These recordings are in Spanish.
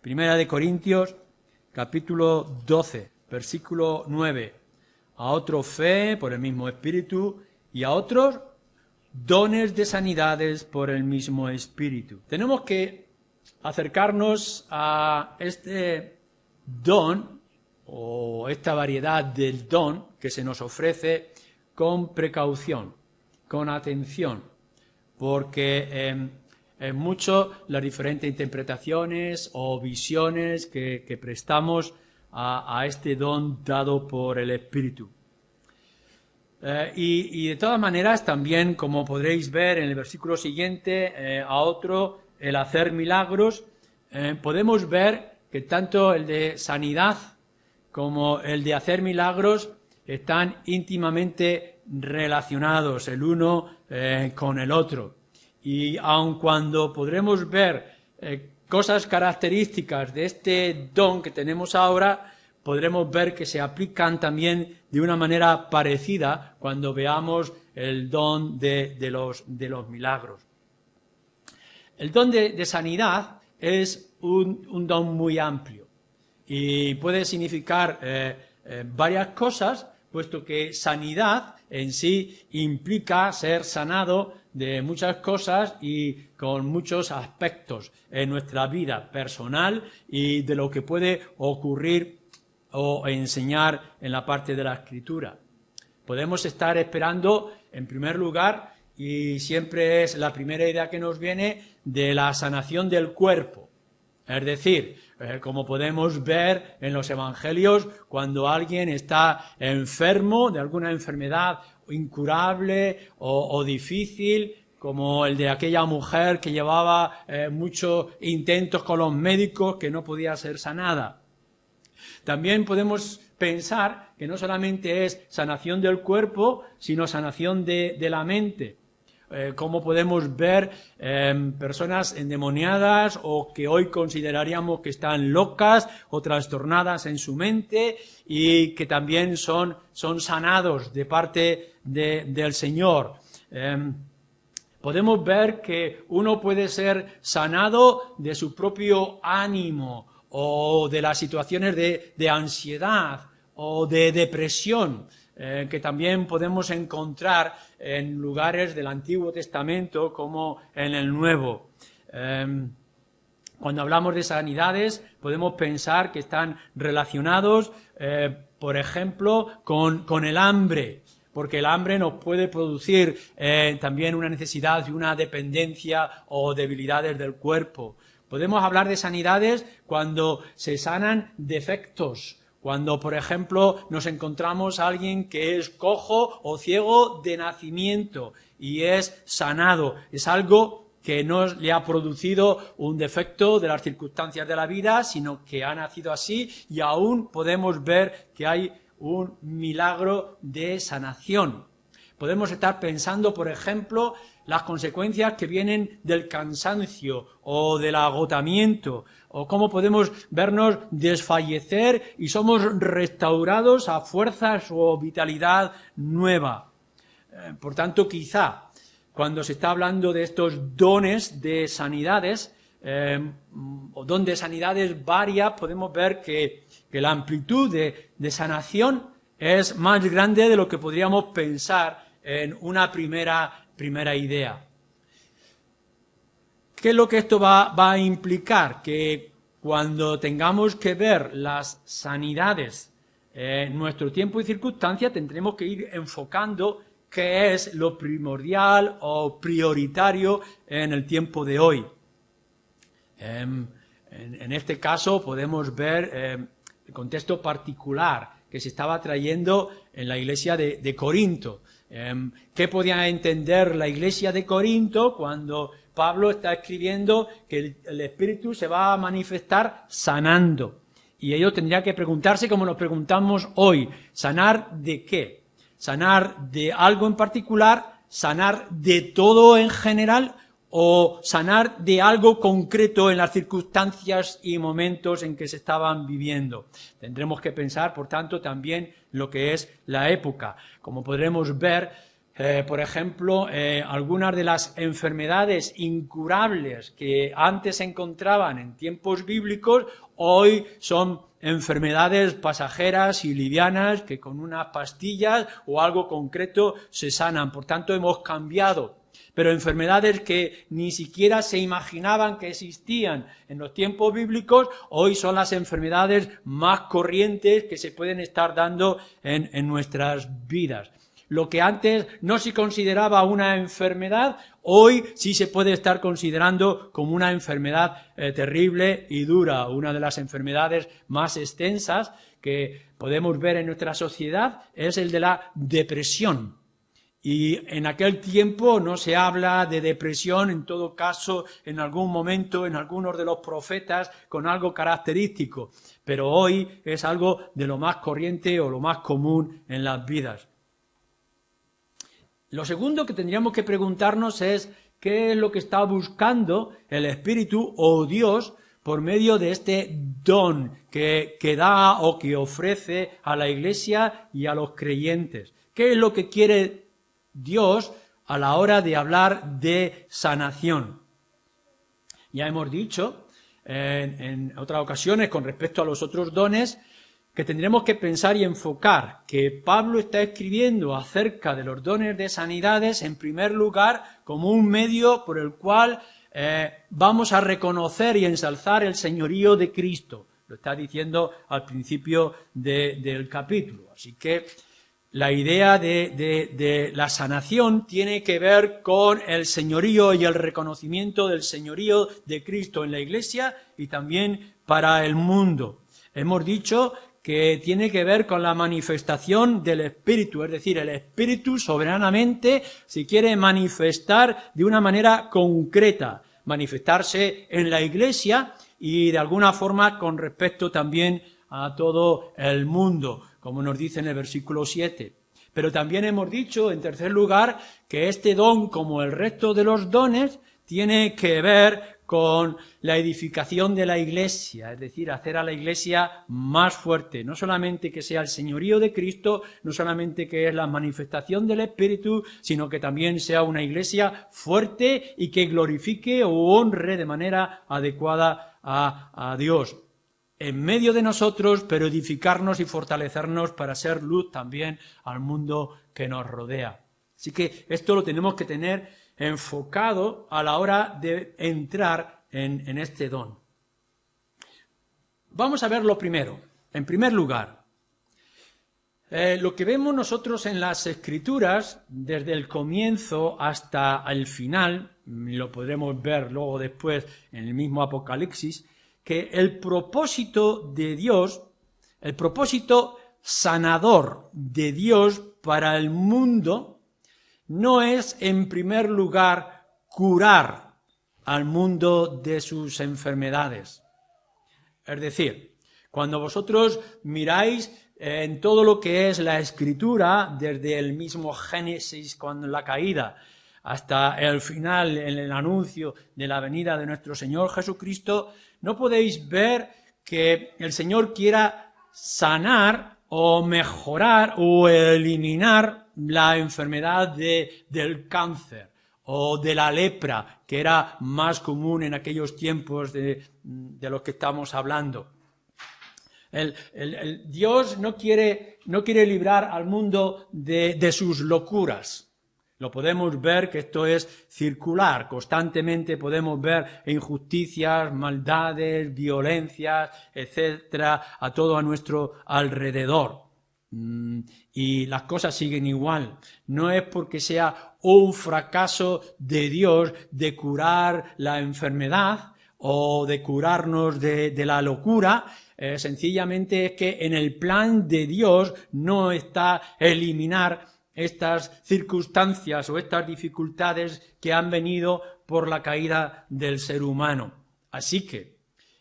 Primera de Corintios, capítulo 12, versículo 9. A otros fe por el mismo Espíritu y a otros dones de sanidades por el mismo Espíritu. Tenemos que acercarnos a este don o esta variedad del don que se nos ofrece con precaución, con atención, porque en mucho las diferentes interpretaciones o visiones que prestamos a este don dado por el Espíritu. Y de todas maneras también, como podréis ver en el versículo siguiente, a otro, el hacer milagros, podemos ver que tanto el de sanidad como el de hacer milagros están íntimamente relacionados el uno con el otro. Y aun cuando podremos ver cosas características de este don que tenemos ahora, podremos ver que se aplican también de una manera parecida cuando veamos el don de los milagros. El don de sanidad es un don muy amplio y puede significar varias cosas, puesto que sanidad en sí implica ser sanado de muchas cosas y con muchos aspectos en nuestra vida personal y de lo que puede ocurrir o enseñar en la parte de la Escritura. Podemos estar esperando, en primer lugar, y siempre es la primera idea que nos viene, de la sanación del cuerpo. Es decir, como podemos ver en los evangelios, cuando alguien está enfermo de alguna enfermedad incurable o difícil, como el de aquella mujer que llevaba muchos intentos con los médicos que no podía ser sanada. También podemos pensar que no solamente es sanación del cuerpo, sino sanación de la mente. Como podemos ver personas endemoniadas o que hoy consideraríamos que están locas o trastornadas en su mente y que también son sanados de parte del Señor. Podemos ver que uno puede ser sanado de su propio ánimo o de las situaciones de ansiedad o de depresión, que también podemos encontrar en lugares del Antiguo Testamento como en el Nuevo. Cuando hablamos de sanidades, podemos pensar que están relacionados, por ejemplo, con el hambre, porque el hambre nos puede producir también una necesidad y una dependencia o debilidades del cuerpo. Podemos hablar de sanidades cuando se sanan defectos, cuando, por ejemplo, nos encontramos a alguien que es cojo o ciego de nacimiento y es sanado. Es algo que no le ha producido un defecto de las circunstancias de la vida, sino que ha nacido así y aún podemos ver que hay un milagro de sanación. Podemos estar pensando, por ejemplo, las consecuencias que vienen del cansancio o del agotamiento, o cómo podemos vernos desfallecer y somos restaurados a fuerzas o vitalidad nueva. Por tanto, quizá, cuando se está hablando de estos dones de sanidades, o don de sanidades varias, podemos ver que la amplitud de sanación es más grande de lo que podríamos pensar en una primera idea. ¿Qué es lo que esto va a implicar? Que cuando tengamos que ver las sanidades en nuestro tiempo y circunstancia, tendremos que ir enfocando qué es lo primordial o prioritario en el tiempo de hoy. En este caso podemos ver el contexto particular que se estaba trayendo en la iglesia de Corinto. ¿Qué podía entender la iglesia de Corinto cuando Pablo está escribiendo que el Espíritu se va a manifestar sanando? Y ellos tendrían que preguntarse, como nos preguntamos hoy, ¿sanar de qué? ¿Sanar de algo en particular? ¿Sanar de todo en general? ¿O sanar de algo concreto en las circunstancias y momentos en que se estaban viviendo? Tendremos que pensar, por tanto, también lo que es la época. Como podremos ver, Por ejemplo, algunas de las enfermedades incurables que antes se encontraban en tiempos bíblicos, hoy son enfermedades pasajeras y livianas que con unas pastillas o algo concreto se sanan. Por tanto, hemos cambiado. Pero enfermedades que ni siquiera se imaginaban que existían en los tiempos bíblicos, hoy son las enfermedades más corrientes que se pueden estar dando en nuestras vidas. Lo que antes no se consideraba una enfermedad, hoy sí se puede estar considerando como una enfermedad terrible y dura. Una de las enfermedades más extensas que podemos ver en nuestra sociedad es el de la depresión. Y en aquel tiempo no se habla de depresión, en todo caso, en algún momento, en algunos de los profetas, con algo característico. Pero hoy es algo de lo más corriente o lo más común en las vidas. Lo segundo que tendríamos que preguntarnos es qué es lo que está buscando el Espíritu o Dios por medio de este don que da o que ofrece a la Iglesia y a los creyentes. ¿Qué es lo que quiere Dios a la hora de hablar de sanación? Ya hemos dicho en otras ocasiones con respecto a los otros dones que tendremos que pensar y enfocar que Pablo está escribiendo acerca de los dones de sanidades en primer lugar como un medio por el cual vamos a reconocer y ensalzar el señorío de Cristo. Lo está diciendo al principio del capítulo. Así que la idea de la sanación tiene que ver con el señorío y el reconocimiento del señorío de Cristo en la Iglesia y también para el mundo. Hemos dicho que tiene que ver con la manifestación del Espíritu, es decir, el Espíritu soberanamente se quiere manifestar de una manera concreta, manifestarse en la Iglesia y de alguna forma con respecto también a todo el mundo, como nos dice en el versículo 7. Pero también hemos dicho, en tercer lugar, que este don, como el resto de los dones, tiene que ver con la edificación de la Iglesia, es decir, hacer a la Iglesia más fuerte, no solamente que sea el señorío de Cristo, no solamente que es la manifestación del Espíritu, sino que también sea una Iglesia fuerte y que glorifique o honre de manera adecuada a Dios en medio de nosotros, pero edificarnos y fortalecernos para ser luz también al mundo que nos rodea. Así que esto lo tenemos que tener enfocado a la hora de entrar en este don. Vamos a ver lo primero. En primer lugar, lo que vemos nosotros en las Escrituras, desde el comienzo hasta el final, lo podremos ver luego después en el mismo Apocalipsis, que el propósito de Dios, el propósito sanador de Dios para el mundo, no es, en primer lugar, curar al mundo de sus enfermedades. Es decir, cuando vosotros miráis en todo lo que es la Escritura, desde el mismo Génesis, cuando la caída, hasta el final, en el anuncio de la venida de nuestro Señor Jesucristo, no podéis ver que el Señor quiera sanar o mejorar o eliminar la enfermedad del cáncer o de la lepra, que era más común en aquellos tiempos de los que estamos hablando. Dios no quiere librar al mundo de sus locuras. Lo podemos ver que esto es circular, constantemente podemos ver injusticias, maldades, violencias, etcétera, a todo a nuestro alrededor. Y las cosas siguen igual. No es porque sea un fracaso de Dios de curar la enfermedad o de curarnos de la locura, sencillamente es que en el plan de Dios no está eliminar estas circunstancias o estas dificultades que han venido por la caída del ser humano. Así que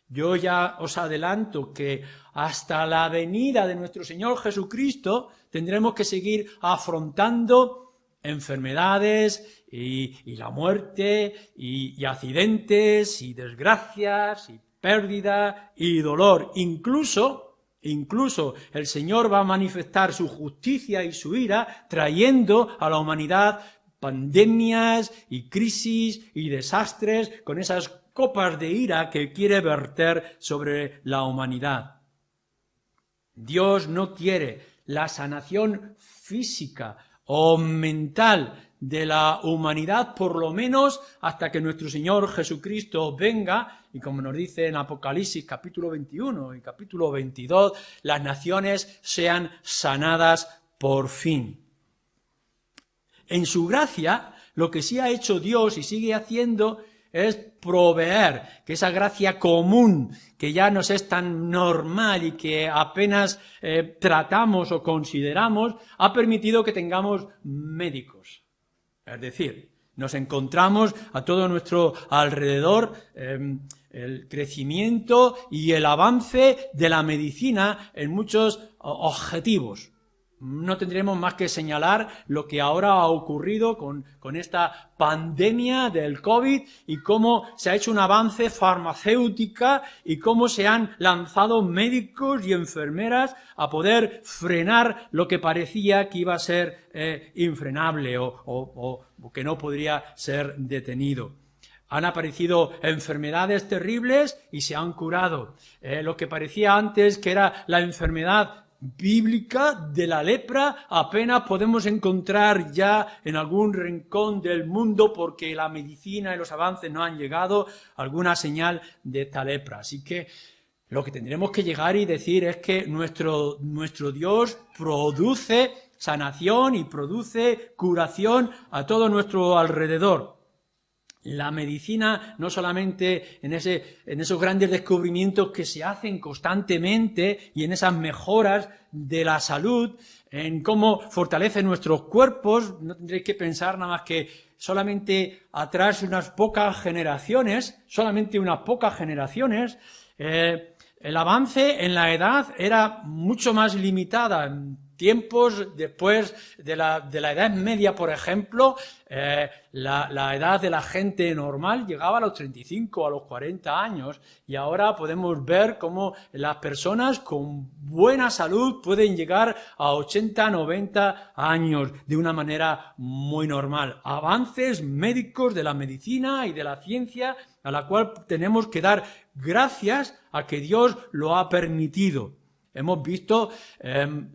yo ya os adelanto que hasta la venida de nuestro Señor Jesucristo tendremos que seguir afrontando enfermedades y la muerte y accidentes y desgracias y pérdida y dolor. Incluso Incluso el Señor va a manifestar su justicia y su ira, trayendo a la humanidad pandemias y crisis y desastres con esas copas de ira que quiere verter sobre la humanidad. Dios no quiere la sanación física o mental de la humanidad, por lo menos hasta que nuestro Señor Jesucristo venga, y como nos dice en Apocalipsis capítulo 21 y capítulo 22, las naciones sean sanadas por fin. En su gracia, lo que sí ha hecho Dios y sigue haciendo es proveer que esa gracia común, que ya nos es tan normal y que apenas tratamos o consideramos, ha permitido que tengamos médicos. Es decir, nos encontramos a todo nuestro alrededor el crecimiento y el avance de la medicina en muchos objetivos. No tendremos más que señalar lo que ahora ha ocurrido con esta pandemia del COVID y cómo se ha hecho un avance farmacéutica y cómo se han lanzado médicos y enfermeras a poder frenar lo que parecía que iba a ser infrenable o que no podría ser detenido. Han aparecido enfermedades terribles y se han curado. Lo que parecía antes que era la enfermedad bíblica de la lepra, apenas podemos encontrar ya en algún rincón del mundo porque la medicina y los avances no han llegado a alguna señal de esta lepra. Así que lo que tendremos que llegar y decir es que nuestro Dios produce sanación y produce curación a todo nuestro alrededor. La medicina, no solamente en esos grandes descubrimientos que se hacen constantemente y en esas mejoras de la salud, en cómo fortalece nuestros cuerpos, no tendréis que pensar nada más que solamente atrás unas pocas generaciones, el avance en la edad era mucho más limitada. En tiempos después de la Edad Media, por ejemplo, la edad de la gente normal llegaba a los 35, a los 40 años, y ahora podemos ver cómo las personas con buena salud pueden llegar a 80, 90 años de una manera muy normal. Avances médicos de la medicina y de la ciencia a la cual tenemos que dar gracias a que Dios lo ha permitido. Hemos visto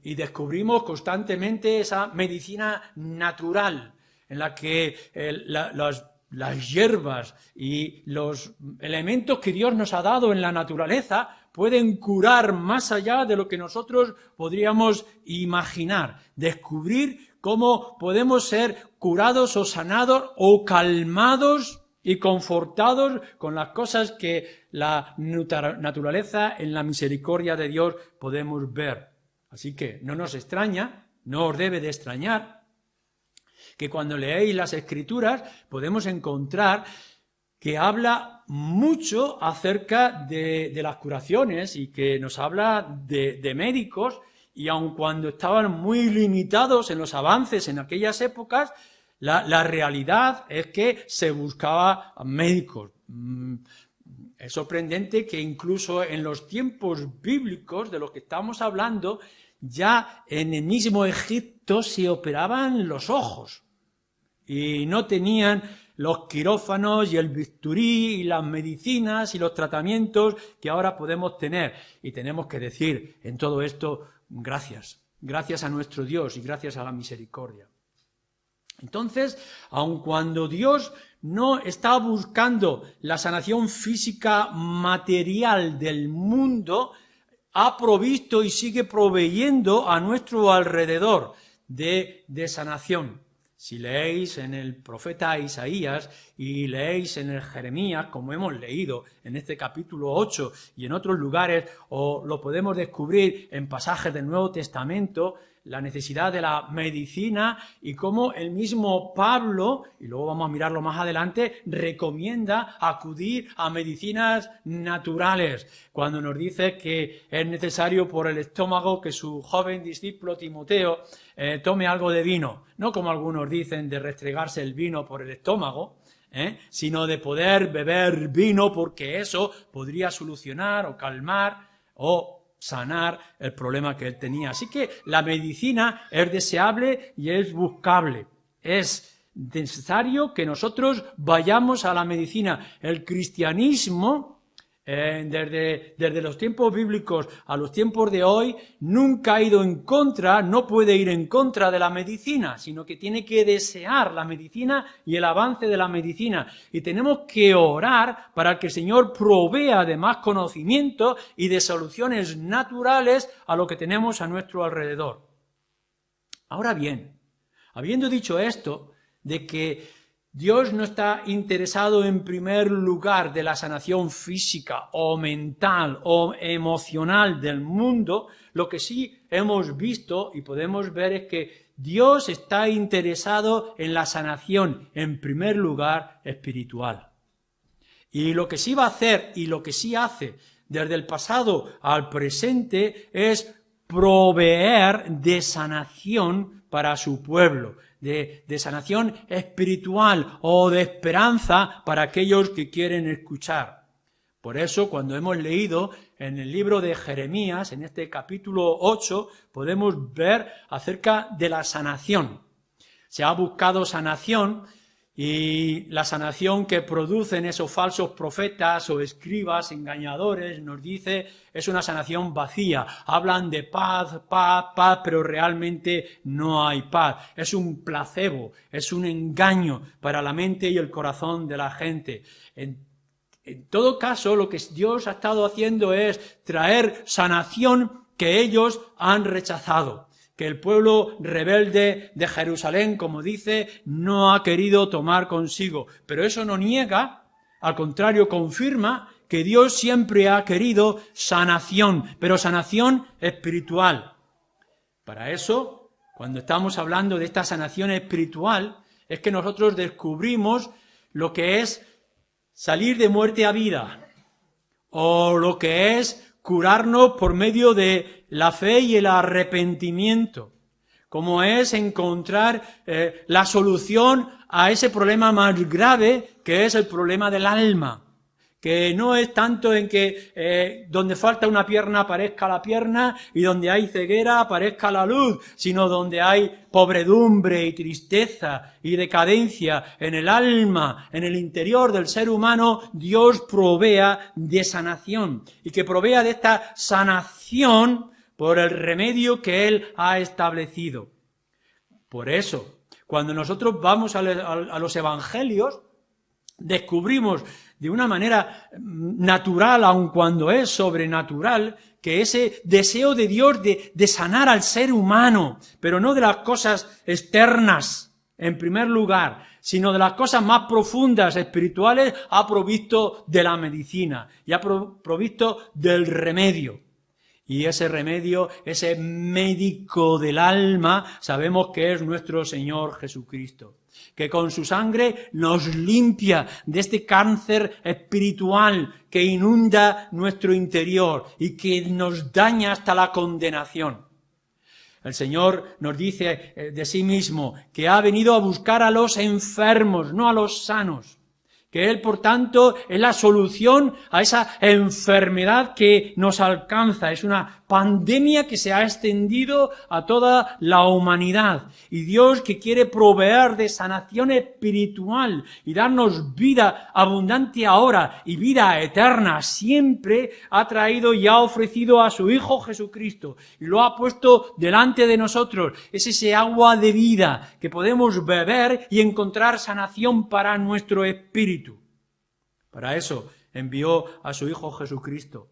y descubrimos constantemente esa medicina natural en la que las hierbas y los elementos que Dios nos ha dado en la naturaleza pueden curar más allá de lo que nosotros podríamos imaginar. Descubrir cómo podemos ser curados o sanados o calmados y confortados con las cosas que la naturaleza en la misericordia de Dios podemos ver. Así que no nos extraña, no os debe de extrañar, que cuando leéis las Escrituras podemos encontrar que habla mucho acerca de las curaciones y que nos habla de médicos, y aun cuando estaban muy limitados en los avances en aquellas épocas, la realidad es que se buscaba médicos. Es sorprendente que incluso en los tiempos bíblicos de los que estamos hablando, ya en el mismo Egipto se operaban los ojos y no tenían los quirófanos y el bisturí y las medicinas y los tratamientos que ahora podemos tener. Y tenemos que decir en todo esto gracias a nuestro Dios y gracias a la misericordia. Entonces, aun cuando Dios no está buscando la sanación física material del mundo, ha provisto y sigue proveyendo a nuestro alrededor de sanación. Si leéis en el profeta Isaías y leéis en el Jeremías, como hemos leído en este capítulo 8 y en otros lugares, o lo podemos descubrir en pasajes del Nuevo Testamento, la necesidad de la medicina y cómo el mismo Pablo, y luego vamos a mirarlo más adelante, recomienda acudir a medicinas naturales, cuando nos dice que es necesario por el estómago que su joven discípulo Timoteo tome algo de vino, no como algunos dicen de restregarse el vino por el estómago, sino de poder beber vino porque eso podría solucionar o calmar o sanar el problema que él tenía. Así que la medicina es deseable y es buscable. Es necesario que nosotros vayamos a la medicina. El cristianismo, desde los tiempos bíblicos a los tiempos de hoy, nunca ha ido en contra, no puede ir en contra de la medicina, sino que tiene que desear la medicina y el avance de la medicina. Y tenemos que orar para que el Señor provea de más conocimiento y de soluciones naturales a lo que tenemos a nuestro alrededor. Ahora bien, habiendo dicho esto, de que Dios no está interesado en primer lugar de la sanación física o mental o emocional del mundo, lo que sí hemos visto y podemos ver es que Dios está interesado en la sanación, en primer lugar, espiritual. Y lo que sí va a hacer y lo que sí hace desde el pasado al presente es proveer de sanación para su pueblo, de sanación espiritual o de esperanza para aquellos que quieren escuchar. Por eso, cuando hemos leído en el libro de Jeremías, en este capítulo 8, podemos ver acerca de la sanación. Se ha buscado sanación y la sanación que producen esos falsos profetas o escribas engañadores, nos dice, es una sanación vacía. Hablan de paz, paz, paz, pero realmente no hay paz. Es un placebo, es un engaño para la mente y el corazón de la gente. En todo caso, lo que Dios ha estado haciendo es traer sanación que ellos han rechazado, que el pueblo rebelde de Jerusalén, como dice, no ha querido tomar consigo. Pero eso no niega, al contrario, confirma que Dios siempre ha querido sanación, pero sanación espiritual. Para eso, cuando estamos hablando de esta sanación espiritual, es que nosotros descubrimos lo que es salir de muerte a vida, o lo que es curarnos por medio de la fe y el arrepentimiento, como es encontrar la solución a ese problema más grave que es el problema del alma, que no es tanto en que donde falta una pierna aparezca la pierna y donde hay ceguera aparezca la luz, sino donde hay pobredumbre y tristeza y decadencia en el alma, en el interior del ser humano, Dios provea de sanación y que provea de esta sanación por el remedio que Él ha establecido. Por eso, cuando nosotros vamos a los evangelios, descubrimos de una manera natural, aun cuando es sobrenatural, que ese deseo de Dios de sanar al ser humano, pero no de las cosas externas en primer lugar, sino de las cosas más profundas, espirituales, ha provisto de la medicina y ha provisto del remedio. Y ese remedio, ese médico del alma, sabemos que es nuestro Señor Jesucristo, que con su sangre nos limpia de este cáncer espiritual que inunda nuestro interior y que nos daña hasta la condenación. El Señor nos dice de sí mismo que ha venido a buscar a los enfermos, no a los sanos. Que Él, por tanto, es la solución a esa enfermedad que nos alcanza. Es una pandemia que se ha extendido a toda la humanidad. Y Dios, que quiere proveer de sanación espiritual y darnos vida abundante ahora y vida eterna siempre, ha traído y ha ofrecido a su Hijo Jesucristo. Y lo ha puesto delante de nosotros. Es ese agua de vida que podemos beber y encontrar sanación para nuestro espíritu. Para eso envió a su Hijo Jesucristo.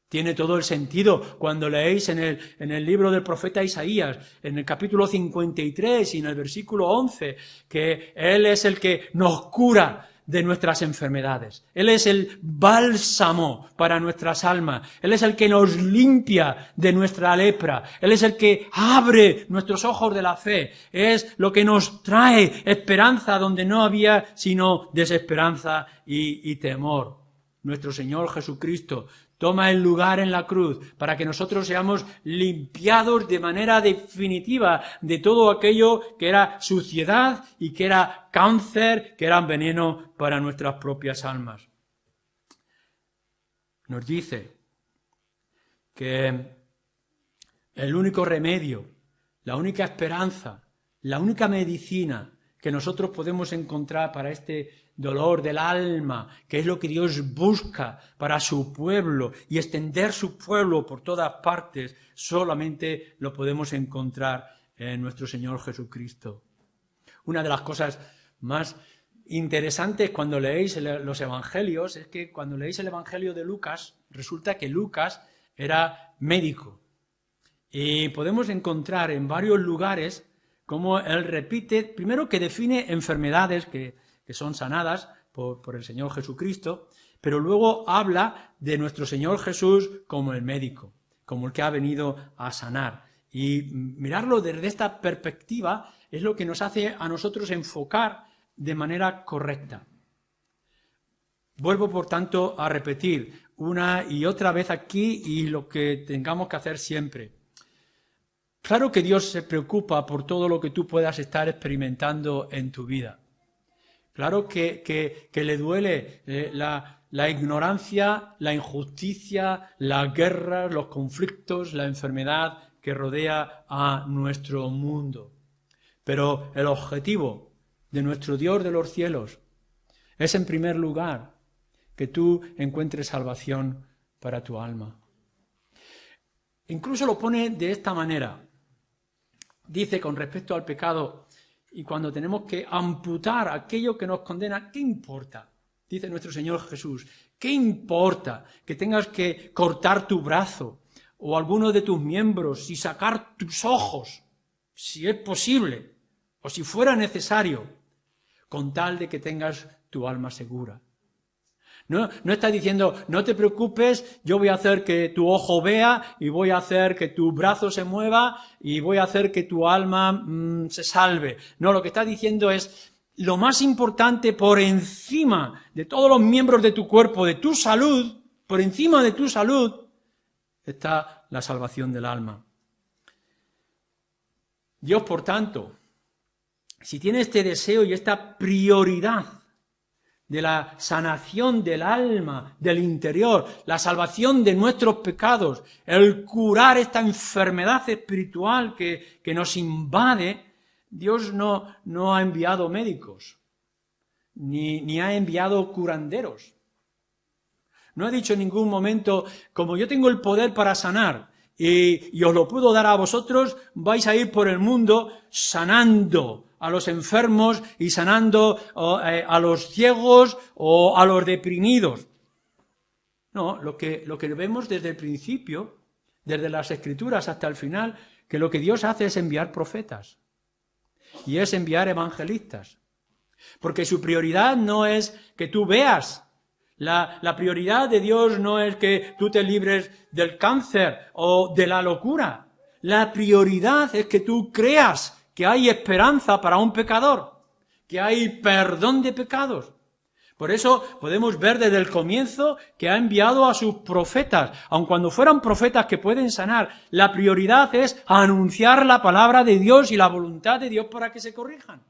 Tiene todo el sentido cuando leéis en el libro del profeta Isaías, en el capítulo 53 y en el versículo 11, que Él es el que nos cura de nuestras enfermedades. Él es el bálsamo para nuestras almas. Él es el que nos limpia de nuestra lepra. Él es el que abre nuestros ojos de la fe. Es lo que nos trae esperanza donde no había sino desesperanza y temor. Nuestro Señor Jesucristo toma el lugar en la cruz para que nosotros seamos limpiados de manera definitiva de todo aquello que era suciedad y que era cáncer, que era veneno para nuestras propias almas. Nos dice que el único remedio, la única esperanza, la única medicina que nosotros podemos encontrar para este dolor del alma, que es lo que Dios busca para su pueblo y extender su pueblo por todas partes, solamente lo podemos encontrar en nuestro Señor Jesucristo. Una de las cosas más interesantes cuando leéis los evangelios es que cuando leéis el evangelio de Lucas, resulta que Lucas era médico. Y podemos encontrar en varios lugares cómo él repite, primero que define enfermedades que son sanadas por el Señor Jesucristo, pero luego habla de nuestro Señor Jesús como el médico, como el que ha venido a sanar. Y mirarlo desde esta perspectiva es lo que nos hace a nosotros enfocar de manera correcta. Vuelvo, por tanto, a repetir una y otra vez aquí y lo que tengamos que hacer siempre. Claro que Dios se preocupa por todo lo que tú puedas estar experimentando en tu vida. Claro que le duele la ignorancia, la injusticia, las guerras, los conflictos, la enfermedad que rodea a nuestro mundo. Pero el objetivo de nuestro Dios de los cielos es, en primer lugar, que tú encuentres salvación para tu alma. Incluso lo pone de esta manera. Dice con respecto al pecado, y cuando tenemos que amputar aquello que nos condena, ¿qué importa? Dice nuestro Señor Jesús, ¿qué importa que tengas que cortar tu brazo o alguno de tus miembros y sacar tus ojos, si es posible, o si fuera necesario, con tal de que tengas tu alma segura? No está diciendo, no te preocupes, yo voy a hacer que tu ojo vea y voy a hacer que tu brazo se mueva y voy a hacer que tu alma se salve. No, lo que está diciendo es, lo más importante por encima de todos los miembros de tu cuerpo, de tu salud, por encima de tu salud, está la salvación del alma. Dios, por tanto, si tiene este deseo y esta prioridad de la sanación del alma, del interior, la salvación de nuestros pecados, el curar esta enfermedad espiritual que nos invade, Dios no ha enviado médicos, ni ha enviado curanderos. No ha dicho en ningún momento, como yo tengo el poder para sanar y os lo puedo dar a vosotros, vais a ir por el mundo sanando a los enfermos y sanando a los ciegos o a los deprimidos. No, lo que vemos desde el principio, desde las Escrituras hasta el final, que lo que Dios hace es enviar profetas y es enviar evangelistas. Porque su prioridad no es que tú veas, la prioridad de Dios no es que tú te libres del cáncer o de la locura. La prioridad es que tú creas que hay esperanza para un pecador, que hay perdón de pecados. Por eso podemos ver desde el comienzo que ha enviado a sus profetas, aun cuando fueran profetas que pueden sanar. La prioridad es anunciar la palabra de Dios y la voluntad de Dios para que se corrijan.